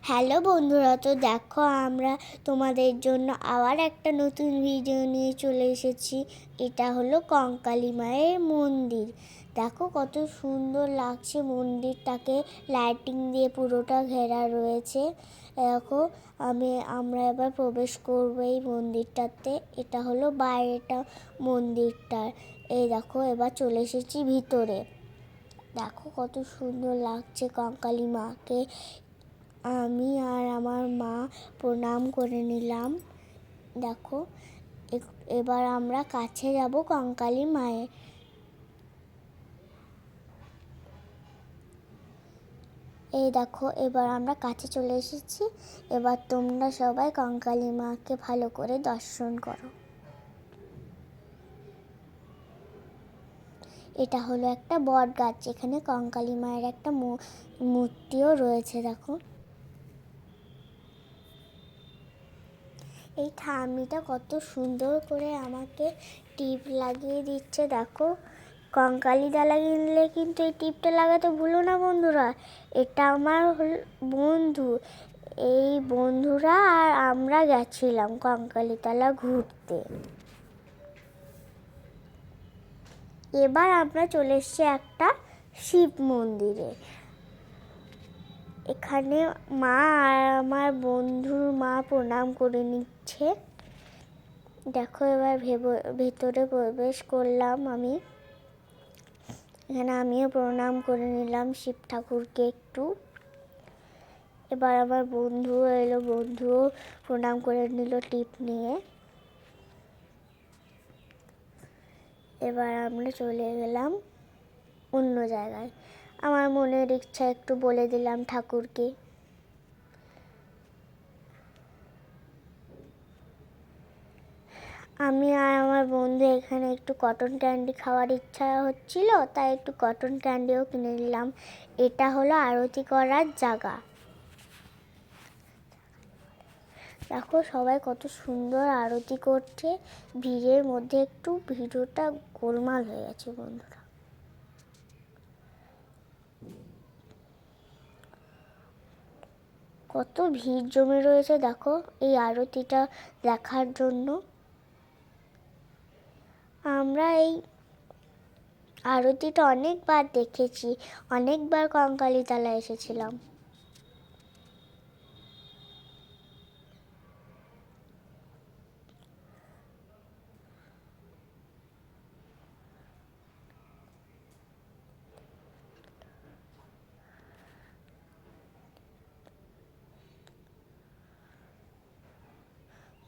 Hello বন্ধুরা, তো দেখো আমরা তোমাদের জন্য আবার একটা নতুন ভিডিও নিয়ে চলে এসেছি। এটা হলো কঙ্কালী মায়ের মন্দির। দেখো কত সুন্দর লাগছে মন্দিরটাকে, লাইটিং দিয়ে পুরোটা ঘেরা রয়েছে। দেখো আমরা এবার প্রবেশ করবো এই মন্দিরটাতে। এটা হলো বাইরেটা মন্দিরটার। এই দেখো এবার চলে এসেছি ভিতরে। দেখো কত সুন্দর লাগছে কঙ্কালী মাকে। আমি আর আমার মা প্রণাম করে নিলাম। দেখো এবার আমরা কাছে যাব কঙ্কালী মায়ের। এই দেখো এবার আমরা কাছে চলে এসেছি। এবার তোমরা সবাই কঙ্কালী মাকে ভালো করে দর্শন করো। এটা হলো একটা বট গাছ, এখানে কঙ্কালী মায়ের একটা মূর্তিও রয়েছে। দেখো এই ঠাম্মিটা কত সুন্দর করে আমাকে টিপ লাগিয়ে দিচ্ছে। দেখো কঙ্কালী ডালা কিনলে কিন্তু এই টিপটা লাগাতে ভুলো না বন্ধুরা। এটা আমার বন্ধু, এই বন্ধুরা আর আমরা গেছিলাম কঙ্কালী তলা ঘুরতে। এবার আমরা চলে এসেছি একটা শিব মন্দিরে। এখানে মা আর আমার বন্ধুর মা প্রণাম করে নিচ্ছে। দেখো এবার ভেতরে প্রবেশ করলাম আমি। এখানে আমিও প্রণাম করে নিলাম শিব ঠাকুরকে একটু। এবার আমার বন্ধু এলো, বন্ধুও প্রণাম করে নিল টিপ নিয়ে। এবার আমরা চলে গেলাম অন্য জায়গায়। আমার মনের ইচ্ছা একটু বলে দিলাম ঠাকুরকে। আমি আর আমার বন্ধু এখানে একটু কটন ক্যান্ডি খাওয়ার ইচ্ছা হচ্ছিল, তাই একটু কটন ক্যান্ডিও কিনে নিলাম। এটা হলো আরতি করার জায়গা। দেখো সবাই কত সুন্দর আরতি করছে। ভিড়ের মধ্যে একটু ভিডিওটা গোলমাল হয়ে গেছে বন্ধুরা। কত ভিড় জমে রয়েছে দেখো এই আরতিটা দেখার জন্য। আমরা এই আরতিটা অনেকবার দেখেছি, অনেকবার কঙ্কালী তলা এসেছিলাম।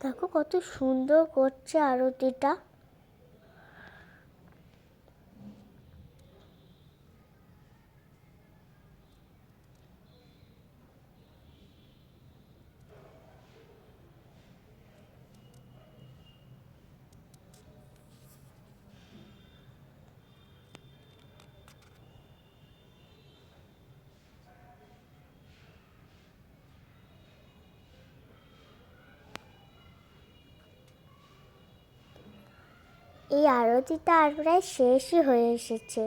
দেখো কত সুন্দর করছে আরতিটা। এই আরতিটা আর প্রায় শেষই হয়ে এসেছে।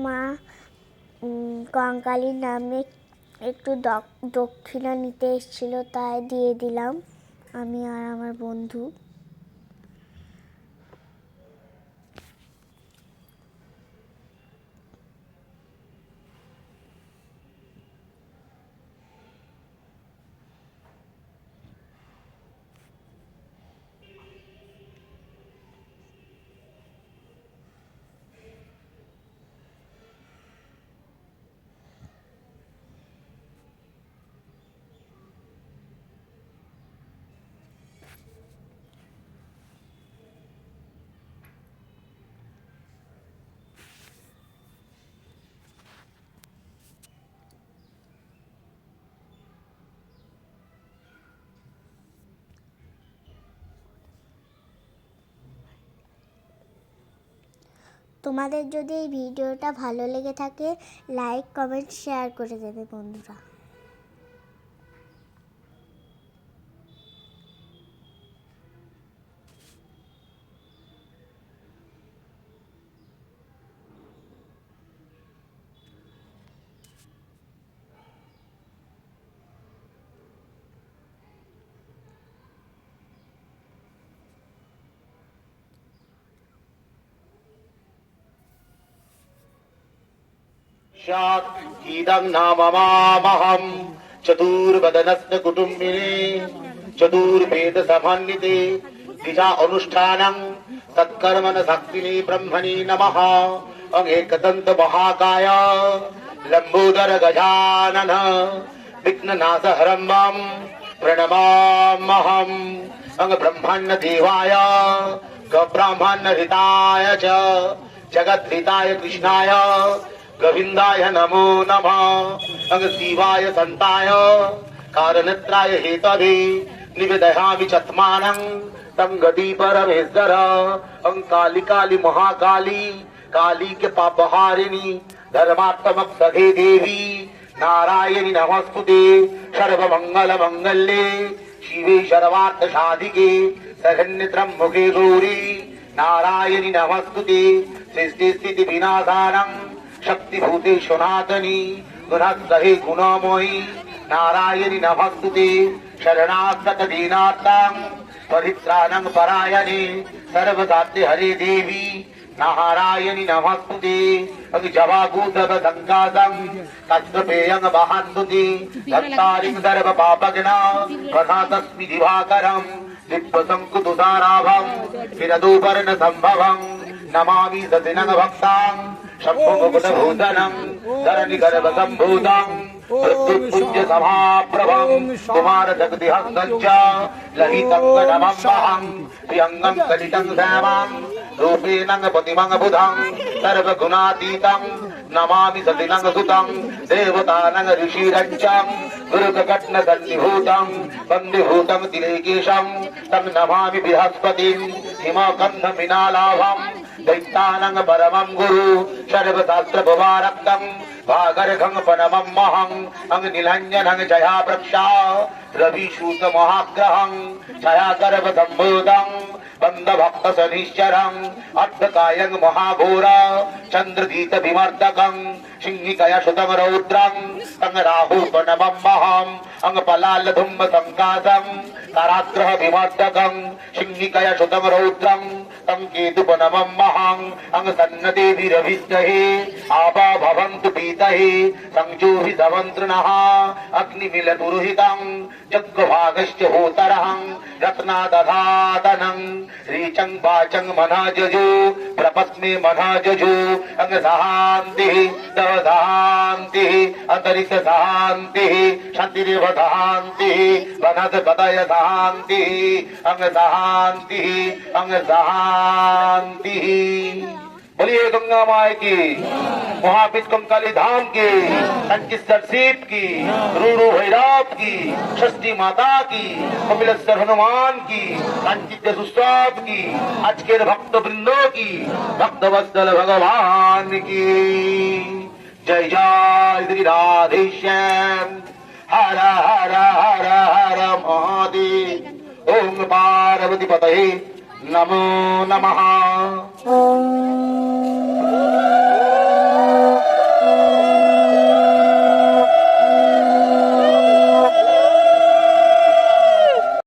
মা কঙ্কালীর নামে একটু দক্ষিণা নিতে এসেছিল, তাই দিয়ে দিলাম আমি আর আমার বন্ধু। তোমাদের যদি এই ভিডিওটা ভালো লেগে থাকে লাইক কমেন্ট শেয়ার করে দেবে বন্ধুরা। इदं नाम मामहं चतुर्वदनस्य कुटुम्बिने चतुर्वेद समन्विते द्विजा अनुष्ठानं तत्कर्मण शक्तिने ब्रह्मणे नमः। अं एकदन्त महाकाय लंबोदर गजानन विघ्ननाशहरं वं प्रणमाम्यहम्। अं ब्रह्मण्य देवाय ब्राह्मण्य हिताय च जगद्धिताय कृष्णाय गोविंदाय नमो नमः। अंग शिवाय संताय कारणत्राय हेतवे निवेदयामि चत्मानं तं गति परमेश्वर। अंग काली काली महाकाली काली के पापहारिणी धर्मात्मक सखे देवी नारायणी नमस्तुते। सर्वमंगल मंगल्ये शिवे सर्वार्थ साधिके शरण्ये त्र्यंबके गौरी नारायणी नमस्तुते। सृष्टि स्थिति विनाशानं शक्तिभूते सनातनी गुणसहे गुणमयी नारायणी नमस्तुते। शरणागत दीनार्तां परित्राणं परायणे सर्वदाते हरे देवी नारायणी नमस्तुते। जवागूतव संकासं तत्पेयं वहन्तुते दत्तारिं सर्व पापज्ञा कथा तस्मि दिवाकरं दिव्यशङ्कुतुषाराभं शिरदुपर्ण सम्भवं नमामि सतिनं भक्तां शम्भुमुकुटभूषणं धरणिगर्भसम्भूतं मृत्युपूज्य सभाप्रभं कुमार जगदिहस्तं च ललितं नमम्महं प्रियङ्गं कलितं श्यामं रूपेण पतिमं बुधं सर्वगुणातीतं नमामि सतिनं सुतं देवतानं ऋषिरञ्चं दुर्गघट्नसन्निभूतं वन्दिभूतं तिलेकेशं तं नमामि बृहस्पतिं हिमगन्धमिनालाभं दैत्यानं परमं गुरु सर्वशास्त्रभुवारक्तं भागर्घं पनमम्महं अंग नीलाञ्जनं जया वृक्षा रविसूत महाग्रहं छायागर्भ सम्भूतं बन्धभक्त शनिश्चरं अर्धकायं महाघोर चन्द्रदीत विमर्दकं सिंहिकया सुतं रौद्रं तं राहुपनमम्महं अंग पलालधुम्ब संकासं काराग्रह विमर्दकं सिंहिकया सुतं रौद्रं तं केतुपनमम्महं अंग सन्नदेवीरभिष्टहे आपा भवन्तु पीतहे संजोहि सवन्त्रिणः अग्निमिलपुरोहितं जग्भागश्च होतरहं रत्नादधातनं रीचं वाचं मनाजजो प्रपस्मे मनाजजो अंग सहान्तिः तव सहान्तिः अन्तरिक्ष सहान्तिः शान्तिरेव सहान्तिः वनस्पतय सहान्तिः अंग सहान्तिः अंग सहान्तिः। बोलिए गंगा माई की, महापीठ कंकाली धाम की, संचिस्तर सीप की, रूरू भैरव की, षष्ठी माता की, कपिलेश्वर हनुमान की, संचित सुस्वाद की, अजकेर भक्त वृंदों की, भक्त वत्सल भगवान की। जय जय श्री राधे श्याम। हर हर हर हर महादेव। ओम पार्वती पतये नमो नमः।